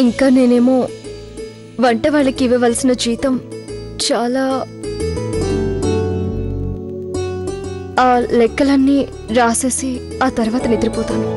ఇంకా నేనేమో వంట వాళ్ళకి ఇవ్వవలసిన జీతం చాలా ఆ లెక్కలన్నీ రాసేసి ఆ తర్వాత నిద్రపోతాను.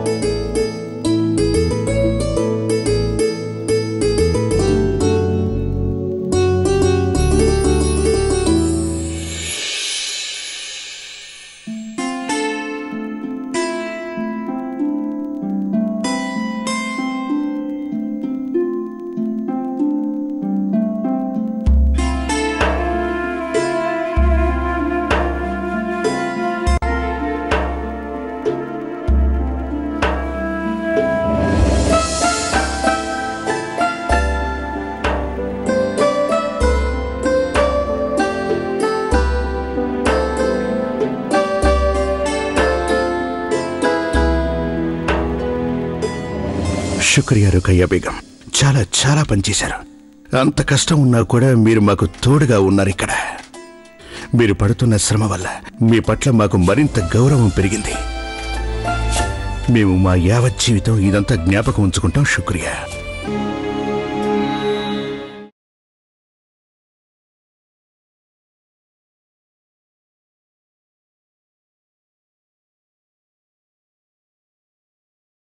శుక్రియా రుకయ్య బేగం, చాలా చాలా పనిచేశారు. అంత కష్టం ఉన్నా కూడా మీరు మాకు తోడుగా ఉన్నారు. ఇక్కడ మీరు పడుతున్న శ్రమ వల్ల మీ పట్ల మాకు మరింత గౌరవం పెరిగింది. మేము మా యావత్ జీవితం ఇదంతా జ్ఞాపకం ఉంచుకుంటాం. శుక్రియా.